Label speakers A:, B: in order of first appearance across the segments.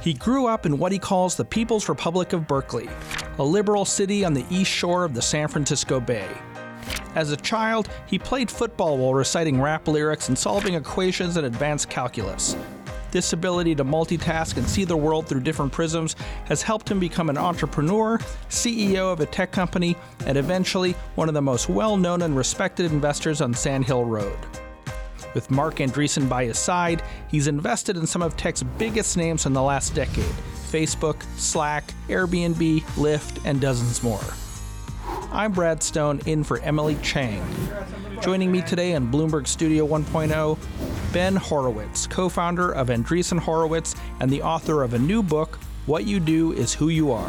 A: He grew up in what he calls the People's Republic of Berkeley, a liberal city on the east shore of the San Francisco Bay. As a child, he played football while reciting rap lyrics and solving equations in advanced calculus. This ability to multitask and see the world through different prisms has helped him become an entrepreneur, CEO of a tech company, and eventually one of the most well-known and respected investors on Sand Hill Road. With Marc Andreessen by his side, he's invested in some of tech's biggest names in the last decade: Facebook, Slack, Airbnb, Lyft, and dozens more. I'm Brad Stone, in for Emily Chang. Joining me today on Bloomberg Studio 1.0, Ben Horowitz, co-founder of Andreessen Horowitz and the author of a new book, What You Do Is Who You Are.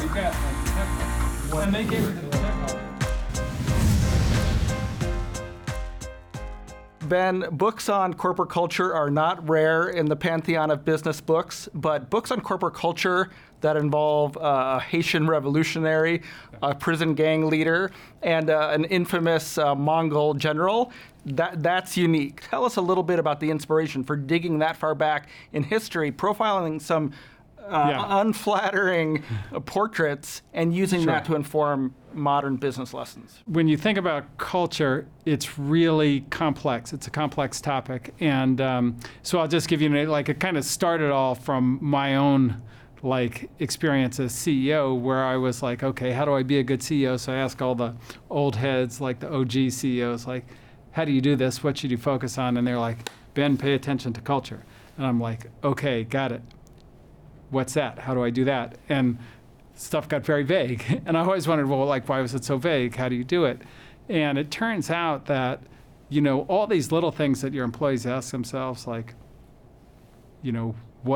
A: Ben, books on corporate culture are not rare in the pantheon of business books, but books on corporate culture that involve a Haitian revolutionary, a prison gang leader, and an infamous Mongol general, that's unique. Tell us a little bit about the inspiration for digging that far back in history, profiling some unflattering portraits and using that to inform modern business lessons.
B: When you think about culture, it's really complex. It's a complex topic. And so I'll just give you, it kind of started all from my own experience as CEO, where I was like, okay, how do I be a good CEO? So I asked all the old heads, like the OG CEOs, how do you do this? What should you focus on? And they're like, Ben, pay attention to culture. And I'm like, okay, got it. What's that? How do I do that? And stuff got very vague. And I always wondered, well, why was it so vague? How do you do it? And it turns out that, all these little things that your employees ask themselves, what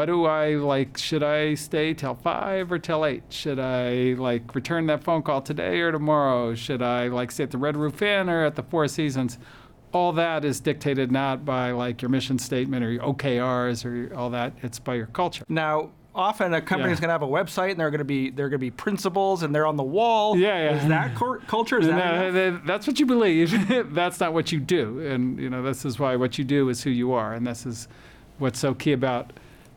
B: do I should I stay till 5 or till 8? Should I return that phone call today or tomorrow? Should I stay at the Red Roof Inn or at the Four Seasons? All that is dictated not by your mission statement or your OKRs or all that. It's by your culture.
A: Now, often a company is going to have a website, and there are going to be principles, and they're on the wall. Is that culture?
B: That's what you believe. That's not what you do. And this is why what you do is who you are, and this is what's so key about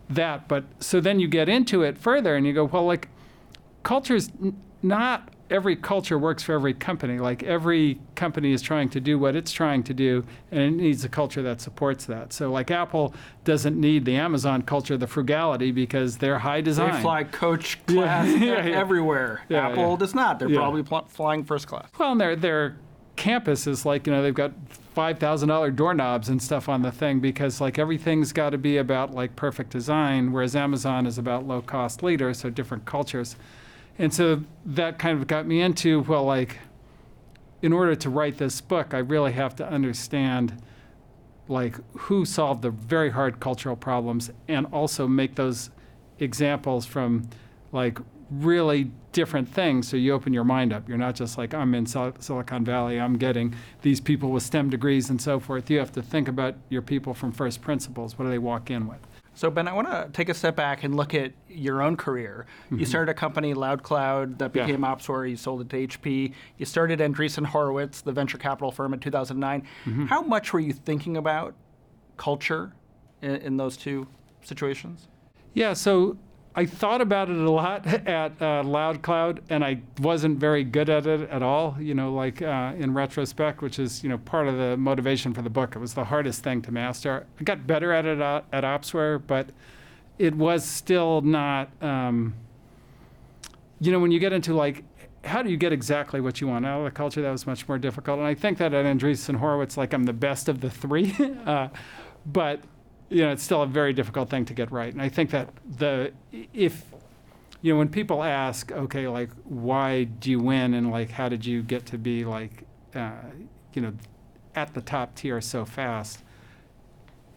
B: that. But so then you get into it further, and you go, well, culture's not every culture works for every company. Every company is trying to do what it's trying to do, and it needs a culture that supports that. So Apple doesn't need the Amazon culture, the frugality, because they're high design.
A: They fly coach class everywhere. Apple does not. They're probably flying first class.
B: Well, and their campus is they've got $5,000 doorknobs and stuff on the thing, because everything's got to be about perfect design, whereas Amazon is about low cost leader, so different cultures. And so that kind of got me into, in order to write this book, I really have to understand who solved the very hard cultural problems, and also make those examples from really different things, so you open your mind up. You're not just I'm in Silicon Valley, I'm getting these people with STEM degrees and so forth. You have to think about your people from first principles. What do they walk in with?
A: So, Ben, I want to take a step back and look at your own career. Mm-hmm. You started a company, LoudCloud, that became OpsWare. You sold it to HP. You started Andreessen Horowitz, the venture capital firm, in 2009. Mm-hmm. How much were you thinking about culture in those two situations? Yeah,
B: so I thought about it a lot at LoudCloud, and I wasn't very good at it at all, in retrospect, which is, part of the motivation for the book. It was the hardest thing to master. I got better at it at OpsWare, but it was still not, when you get into how do you get exactly what you want out of the culture, that was much more difficult. And I think that at Andreessen Horowitz, I'm the best of the three, but it's still a very difficult thing to get right. And I think that when people ask, okay, why do you win, and how did you get to be at the top tier so fast?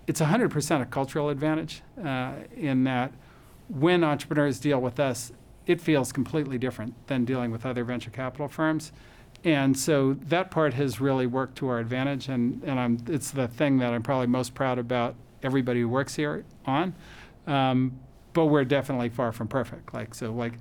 B: It's 100% a cultural advantage in that when entrepreneurs deal with us, it feels completely different than dealing with other venture capital firms. And so that part has really worked to our advantage, and it's the thing that I'm probably most proud about everybody who works here on, but we're definitely far from perfect.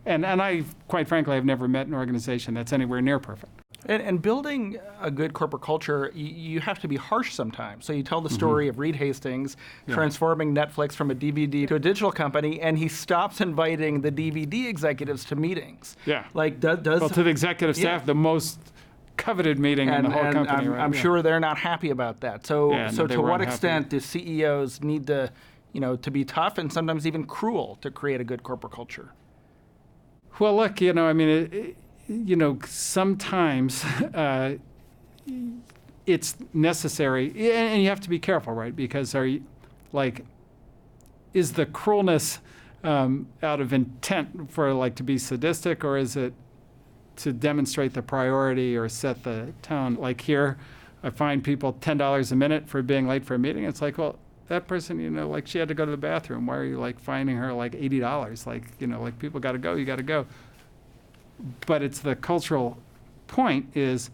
B: And I, quite frankly, have never met an organization that's anywhere near perfect.
A: And building a good corporate culture, you have to be harsh sometimes. So you tell the story of Reed Hastings transforming Netflix from a DVD to a digital company, and he stops inviting the DVD executives to meetings.
B: Yeah.
A: Like
B: well, to the executive staff, the most coveted meeting in the whole company.
A: I'm sure they're not happy about that. So to what
B: unhappy.
A: extent do CEOs need to, to be tough and sometimes even cruel to create a good corporate culture?
B: Well, look, sometimes it's necessary, and you have to be careful, right? Because is the cruelness out of intent for to be sadistic, or is it to demonstrate the priority or set the tone? Like here, I fine people $10 a minute for being late for a meeting. It's like, well, that person, she had to go to the bathroom. Why are you fining her $80? People got to go, you got to go. But it's the cultural point is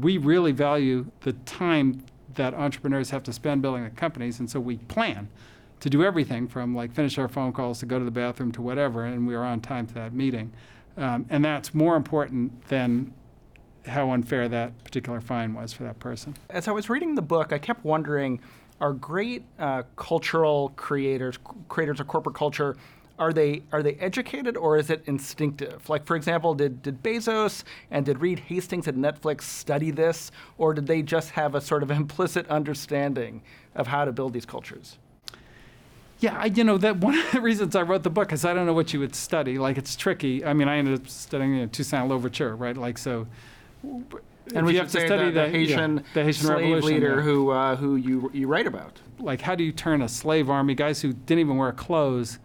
B: we really value the time that entrepreneurs have to spend building the companies, and so we plan to do everything from finish our phone calls to go to the bathroom to whatever, and we are on time to that meeting. And that's more important than how unfair that particular fine was for that person.
A: As I was reading the book, I kept wondering, are great cultural creators of corporate culture, are they educated, or is it instinctive? Like, for example, did Bezos and did Reed Hastings at Netflix study this, or did they just have a sort of implicit understanding of how to build these cultures?
B: Yeah, that one of the reasons I wrote the book is I don't know what you would study. It's tricky. I mean, I ended up studying Toussaint Louverture, right?
A: And we have to study the Haitian slave leader who you write about.
B: How do you turn a slave army, guys who didn't even wear clothes,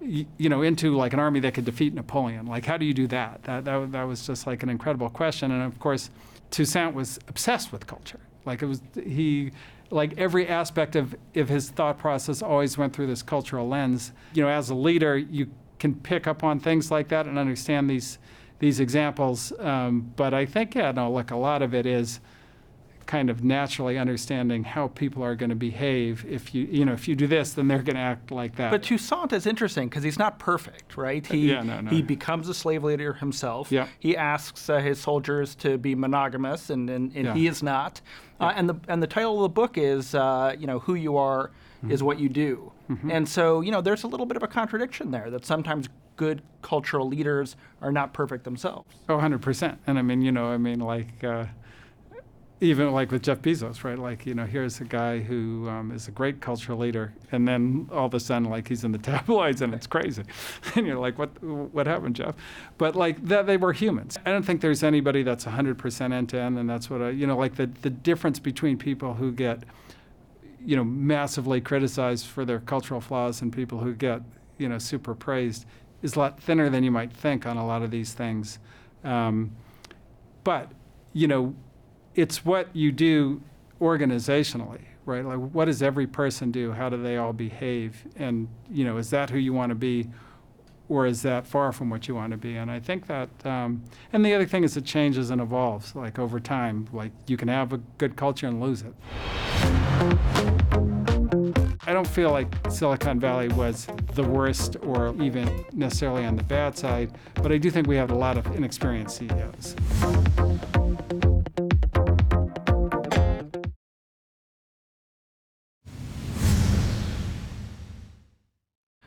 B: into an army that could defeat Napoleon? How do you do that? That was just an incredible question. And of course, Toussaint was obsessed with culture. Every aspect of his thought process always went through this cultural lens. As a leader, you can pick up on things like that and understand these examples. But I think, a lot of it is kind of naturally understanding how people are going to behave. If you do this, then they're going to act like that.
A: But Toussaint is interesting because he's not perfect, right? He becomes a slave leader himself.
B: Yeah.
A: He asks his soldiers to be monogamous, and he is not. And the title of the book is who you are is what you do. Mm-hmm. And so there's a little bit of a contradiction there that sometimes good cultural leaders are not perfect themselves.
B: Oh, 100%. And even with Jeff Bezos, right? Here's a guy who is a great cultural leader, and then all of a sudden, he's in the tabloids, and it's crazy. And you're like, what happened, Jeff? But that they were humans. I don't think there's anybody that's 100% end-to-end, and that's what the difference between people who get, massively criticized for their cultural flaws and people who get, super praised is a lot thinner than you might think on a lot of these things. But, it's what you do organizationally, right? What does every person do? How do they all behave? And, is that who you want to be, or is that far from what you want to be? And I think that, and the other thing is it changes and evolves, over time. You can have a good culture and lose it. I don't feel like Silicon Valley was the worst or even necessarily on the bad side, but I do think we have a lot of inexperienced CEOs.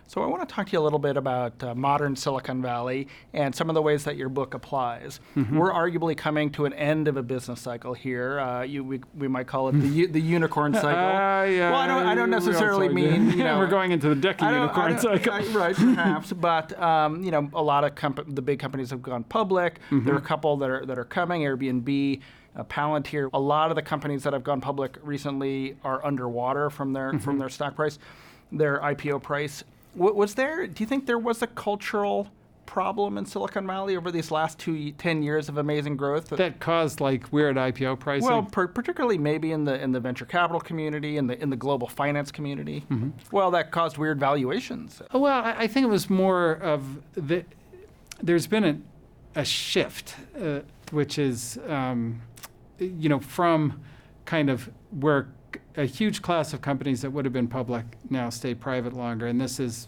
A: So I want to talk to you a little bit about modern Silicon Valley and some of the ways that your book applies. Mm-hmm. We're arguably coming to an end of a business cycle here. We might call it the unicorn cycle.
B: Yeah,
A: well, I don't necessarily mean
B: we're going into the deca-unicorn cycle.
A: Right, perhaps. But a lot of the big companies have gone public. Mm-hmm. There are a couple that are coming. Airbnb. Palantir. A lot of the companies that have gone public recently are underwater from their stock price, their IPO price. Do you think there was a cultural problem in Silicon Valley over these last 10 years of amazing growth?
B: That caused weird IPO pricing?
A: Well, particularly maybe in the venture capital community, in the global finance community. Mm-hmm. Well, that caused weird valuations.
B: Well, I think it was more of there's been a shift, which is, from kind of where a huge class of companies that would have been public now stay private longer. And this is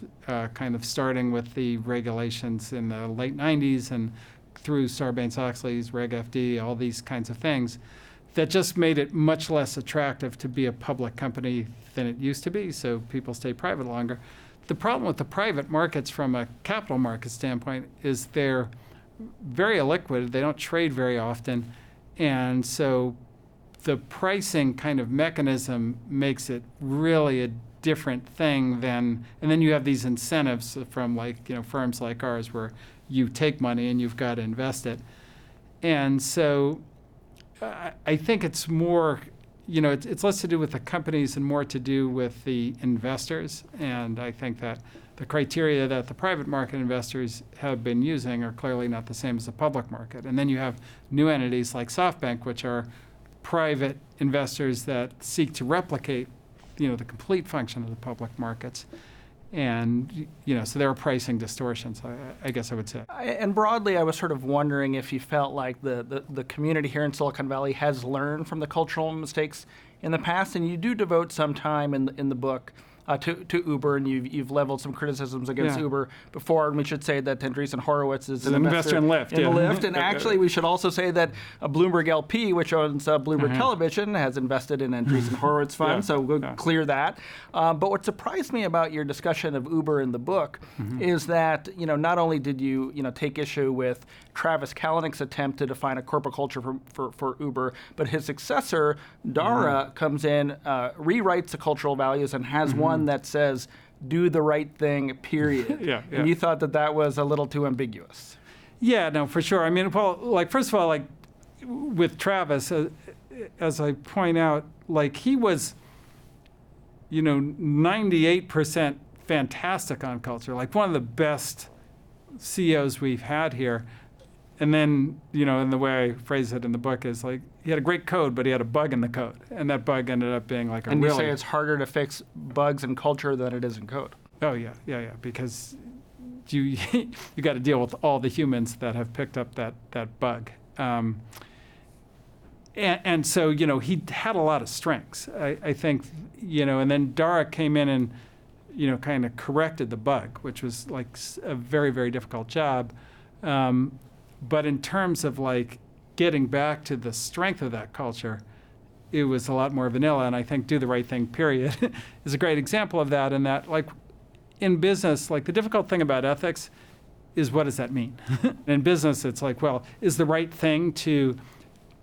B: kind of starting with the regulations in the late 90s and through Sarbanes-Oxley's Reg FD, all these kinds of things, that just made it much less attractive to be a public company than it used to be, so people stay private longer. The problem with the private markets from a capital market standpoint is they're very illiquid. They don't trade very often. And so the pricing kind of mechanism makes it really a different thing than, and then you have these incentives from firms like ours where you take money and you've got to invest it. And so I think it's more, it's less to do with the companies and more to do with the investors. And I think that the criteria that the private market investors have been using are clearly not the same as the public market. And then you have new entities like SoftBank, which are private investors that seek to replicate, the complete function of the public markets. And, so there are pricing distortions, I guess I would say.
A: And broadly, I was sort of wondering if you felt like the community here in Silicon Valley has learned from the cultural mistakes in the past. And you do devote some time in the book to Uber, and you've leveled some criticisms against Uber before. And we should say that Andreessen Horowitz is an investor in Lyft. Lyft. And actually, we should also say that a Bloomberg LP, which owns Bloomberg Television, has invested in Andreesen Horowitz fund. So we'll clear that. But what surprised me about your discussion of Uber in the book is that not only did you take issue with Travis Kalanick's attempt to define a corporate culture for Uber, but his successor, Dara, comes in, rewrites the cultural values, and has one that says, do the right thing, period. And you thought that was a little too ambiguous.
B: Yeah, no, for sure. I mean, well, first of all, with Travis, as I point out, he was, 98% fantastic on culture, one of the best CEOs we've had here. And then, and the way I phrase it in the book is he had a great code, but he had a bug in the code. And that bug ended up being
A: And you say it's harder to fix bugs in culture than it is in code.
B: Oh, yeah, because you got to deal with all the humans that have picked up that bug. And so, he had a lot of strengths, I think, and then Dara came in and, kind of corrected the bug, which was a very, very difficult job. But in terms of getting back to the strength of that culture, it was a lot more vanilla. And I think do the right thing, period, is a great example of that. And that, in business, the difficult thing about ethics is what does that mean? In business, it's is the right thing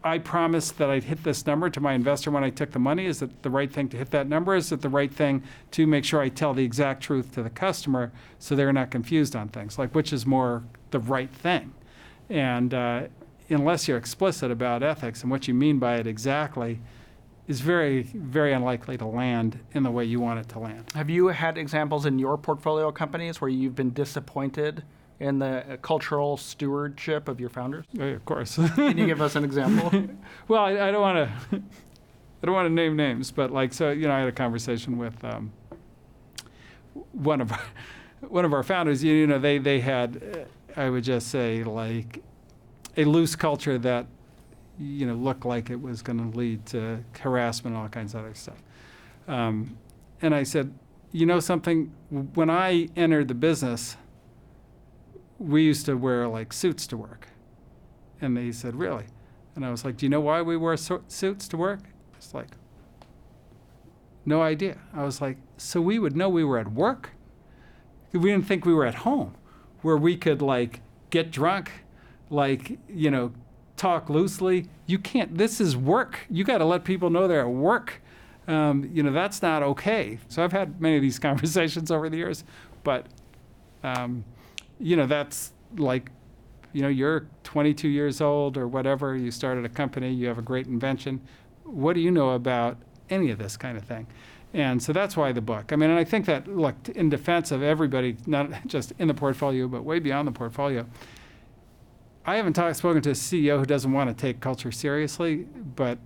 B: I promised that I'd hit this number to my investor when I took the money. Is it the right thing to hit that number? Is it the right thing to make sure I tell the exact truth to the customer so they're not confused on things? Which is more the right thing? And unless you're explicit about ethics and what you mean by it exactly, is very, very unlikely to land in the way you want it to land.
A: Have you had examples in your portfolio companies where you've been disappointed in the cultural stewardship of your founders?
B: Of course.
A: Can you give us an example?
B: Well, I don't want to name names, but I had a conversation with one of our founders. They had, I would just say, a loose culture that looked like it was going to lead to harassment and all kinds of other stuff. And I said, something, when I entered the business, we used to wear suits to work. And they said, really? And I was like, do you know why we wear suits to work? It's no idea. I was like, so we would know we were at work? We didn't think we were at home, where we could get drunk, talk loosely. You can't, this is work. You got to let people know they're at work. That's not okay. So I've had many of these conversations over the years, but that's you're 22 years old or whatever, you started a company, you have a great invention. What do you know about any of this kind of thing? And so that's why the book. And I think that, in defense of everybody, not just in the portfolio, but way beyond the portfolio, I haven't spoken to a CEO who doesn't want to take culture seriously, but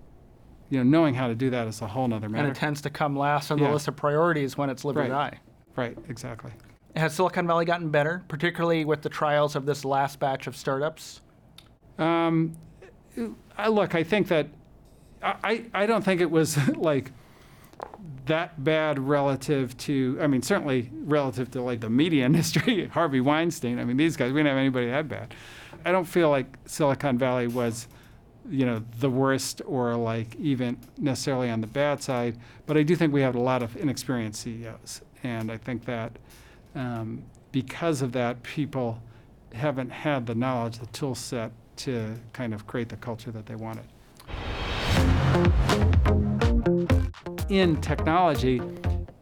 B: knowing how to do that is a whole other matter.
A: And it tends to come last on the list of priorities when it's live or die.
B: Right, exactly.
A: Has Silicon Valley gotten better, particularly with the trials of this last batch of startups?
B: I think that I don't think it was that bad relative to, I mean, certainly relative to like the media industry, Harvey Weinstein. I mean, these guys, we didn't have anybody that bad. I don't feel like Silicon Valley was, the worst or like even necessarily on the bad side, but I do think we have a lot of inexperienced CEOs. And I think that because of that, people haven't had the knowledge, the tool set to kind of create the culture that they wanted. In technology,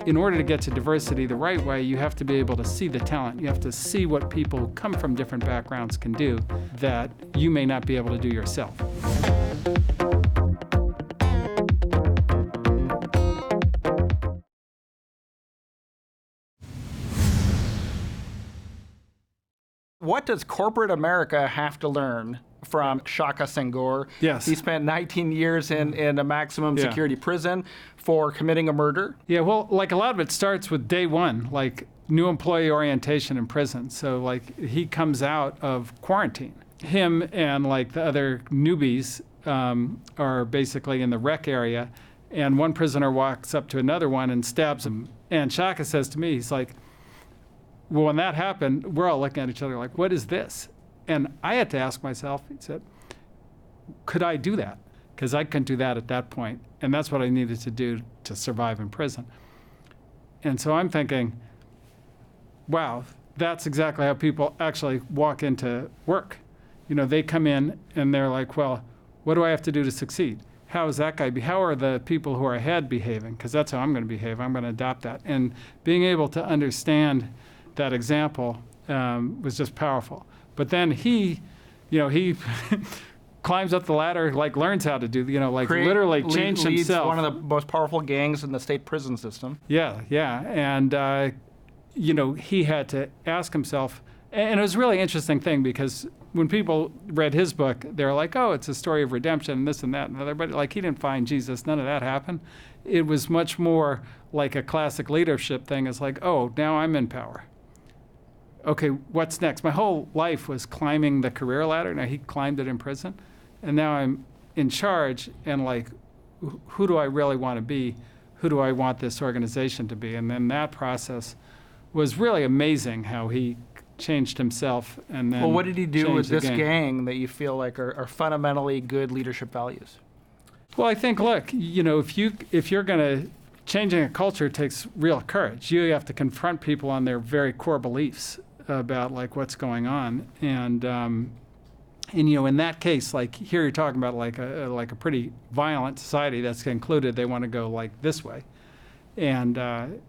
B: in order to get to diversity the right way, you have to be able to see the talent. You have to see what people who come from different backgrounds can do that you may not be able to do yourself.
A: What does corporate America have to learn from Shaka Senghor?
B: Yes.
A: He spent 19 years in a maximum security prison for committing a murder.
B: Yeah, well, like a lot of it starts with day one, like new employee orientation in prison. So like he comes out of quarantine. Him and like the other newbies are basically in the rec area, and one prisoner walks up to another one and stabs him. And Shaka says to me, he's like, well, when that happened, we're all looking at each other like, what is this? And I had to ask myself, he said, could I do that? Because I couldn't do that at that point. And that's what I needed to do to survive in prison. And so I'm thinking, wow, that's exactly how people actually walk into work. They come in and they're like, well, what do I have to do to succeed? How is that guy? How are the people who are ahead behaving? Because that's how I'm going to behave. I'm going to adopt that. And being able to understand that example was just powerful. But then he climbs up the ladder, like learns how to do, literally change himself.
A: One of the most powerful gangs in the state prison system.
B: Yeah. And, he had to ask himself, and it was a really interesting thing because when people read his book, they're like, oh, it's a story of redemption and this and that and the other. But like he didn't find Jesus. None of that happened. It was much more like a classic leadership thing. It's like, oh, now I'm in power. Okay, what's next? My whole life was climbing the career ladder. Now he climbed it in prison. And now I'm in charge and like, who do I really want to be? Who do I want this organization to be? And then that process was really amazing how he changed himself and then
A: what did he do with this
B: gang.
A: gang that you feel like are fundamentally good leadership values?
B: Well, I think, look, if you're going to, changing a culture takes real courage. You have to confront people on their very core beliefs about like what's going on. And in that case, like here you're talking about like a pretty violent society that's concluded they want to go like this way. And,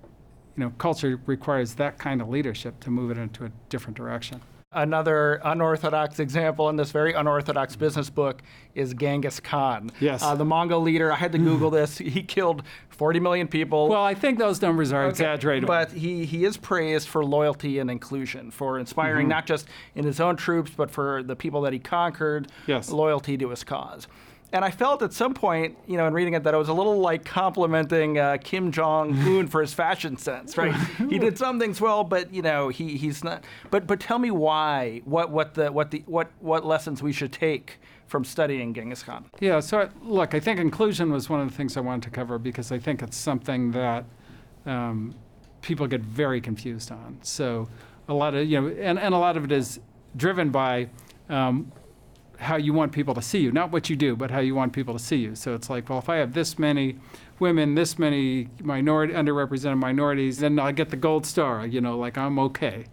B: culture requires that kind of leadership to move it into a different direction.
A: Another unorthodox example in this very unorthodox business book is Genghis Khan.
B: Yes.
A: The Mongol leader, I had to Google this. He killed 40 million people.
B: Well, I think those numbers are exaggerated.
A: But he is praised for loyalty and inclusion, for inspiring not just in his own troops, but for the people that he conquered, loyalty to his cause. And I felt at some point, in reading it, that it was a little like complimenting Kim Jong-un for his fashion sense, right? He did some things well, but he's not. But tell me why? What lessons we should take from studying Genghis Khan?
B: Yeah. So look, I think inclusion was one of the things I wanted to cover because I think it's something that people get very confused on. So a lot of and a lot of it is driven by. How you want people to see you, not what you do, but how you want people to see you. So it's like, well, if I have this many women, this many underrepresented minorities, then I get the gold star, like I'm okay.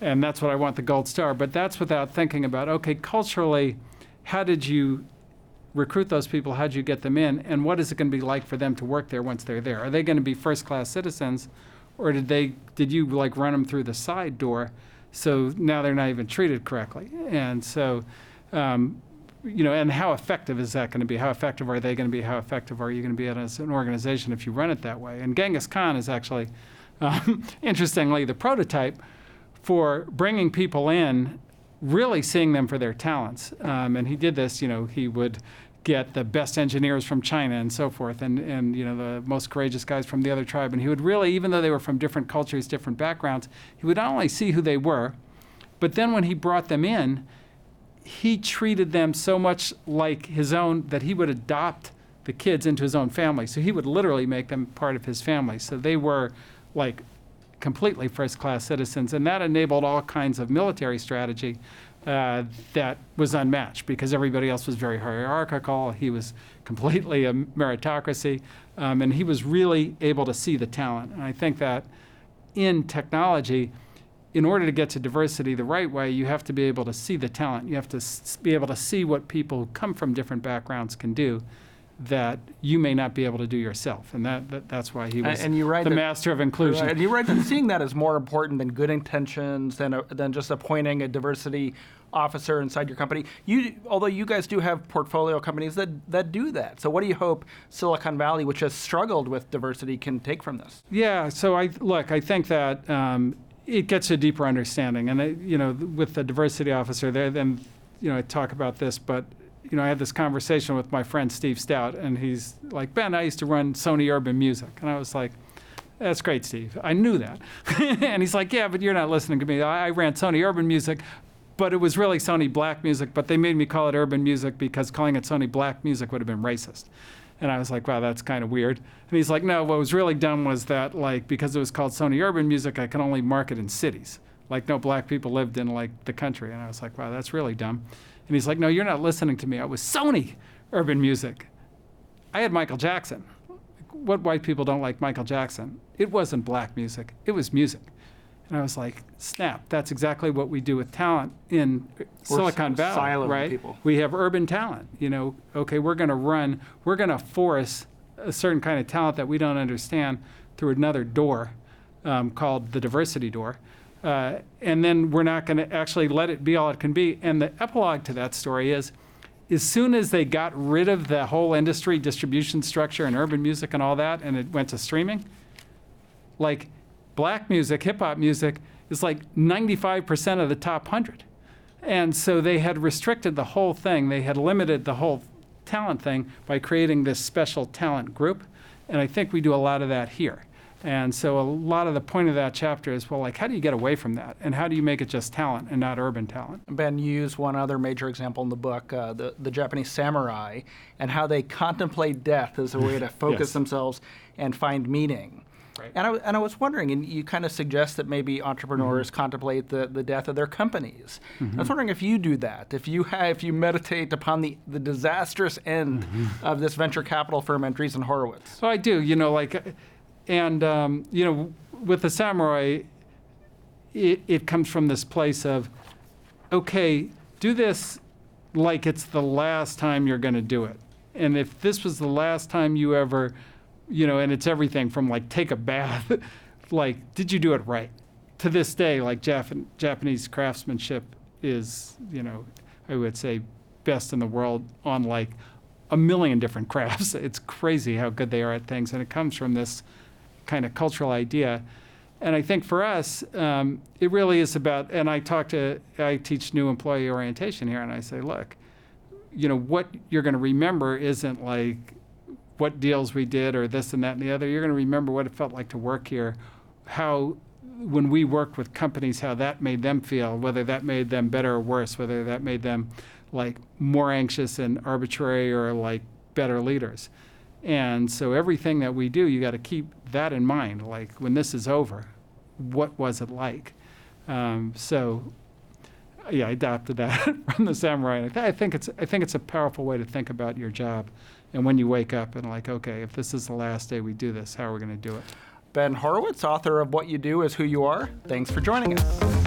B: And that's what I want, the gold star. But that's without thinking about, okay, culturally, how did you recruit those people? How did you get them in? And what is it going to be like for them to work there once they're there? Are they going to be first-class citizens, or did you like run them through the side door so now they're not even treated correctly? And so, and how effective is that going to be? How effective are they going to be? How effective are you going to be as an organization if you run it that way? And Genghis Khan is actually, interestingly, the prototype for bringing people in, really seeing them for their talents. And he did this, he would get the best engineers from China and so forth, and the most courageous guys from the other tribe. And he would really, even though they were from different cultures, different backgrounds, he would not only see who they were, but then when he brought them in, he treated them so much like his own that he would adopt the kids into his own family. So he would literally make them part of his family. So they were like completely first-class citizens, and that enabled all kinds of military strategy that was unmatched because everybody else was very hierarchical. He was completely a meritocracy, and he was really able to see the talent. And I think that in technology, in order to get to diversity the right way, you have to be able to see the talent. You have to be able to see what people who come from different backgrounds can do that you may not be able to do yourself. And that's why he was the master of inclusion.
A: Right. And you're right that seeing that is more important than good intentions, than just appointing a diversity officer inside your company. Although you guys do have portfolio companies that do that. So what do you hope Silicon Valley, which has struggled with diversity, can take from this?
B: Yeah, so I think that it gets a deeper understanding. And with the diversity officer there, then I talk about this, but I had this conversation with my friend Steve Stout, and he's like, Ben, I used to run Sony Urban Music. And I was like, that's great, Steve. I knew that. And he's like, yeah, but you're not listening to me. I ran Sony Urban Music, but it was really Sony Black Music, but they made me call it Urban Music because calling it Sony Black Music would have been racist. And I was like, wow, that's kind of weird. And he's like, no, what was really dumb was that, because it was called Sony Urban Music, I can only market in cities. No black people lived in, the country. And I was like, wow, that's really dumb. And he's like, no, you're not listening to me. I was Sony Urban Music. I had Michael Jackson. What white people don't like Michael Jackson? It wasn't black music. It was music. And I was like, snap, that's exactly what we do with talent in Silicon Valley, right?
A: People.
B: We have urban talent. Okay, we're going to force a certain kind of talent that we don't understand through another door called the diversity door. And then we're not going to actually let it be all it can be. And the epilogue to that story is, as soon as they got rid of the whole industry distribution structure and urban music and all that, and it went to streaming, black music, hip hop music is 95% of the top 100. And so they had restricted the whole thing. They had limited the whole talent thing by creating this special talent group. And I think we do a lot of that here. And so a lot of the point of that chapter is, how do you get away from that? And how do you make it just talent and not urban talent?
A: Ben, you use one other major example in the book, the Japanese samurai, and how they contemplate death as a way to focus themselves and find meaning.
B: Right.
A: And I was wondering, and you kind of suggest that maybe entrepreneurs contemplate the death of their companies. I was wondering if you do that, if you meditate upon the disastrous end of this venture capital firm, Andreessen Horowitz.
B: So I do, And, with the samurai, it comes from this place of, okay, do this like it's the last time you're going to do it. And if this was the last time you ever, and it's everything from take a bath, did you do it right? To this day, Japanese craftsmanship is, I would say best in the world on a million different crafts. It's crazy how good they are at things. And it comes from this kind of cultural idea. And I think for us, it really is about, and I teach new employee orientation here, and I say, look, what you're going to remember isn't what deals we did or this and that and the other. You're going to remember what it felt like to work here, how when we worked with companies, how that made them feel, whether that made them better or worse, whether that made them more anxious and arbitrary or better leaders. And so everything that we do, you got to keep that in mind. When this is over, what was it like? I adopted that from the samurai. I think it's a powerful way to think about your job. And when you wake up and okay, if this is the last day we do this, how are we going to do it?
A: Ben Horowitz, author of What You Do Is Who You Are. Thanks for joining us.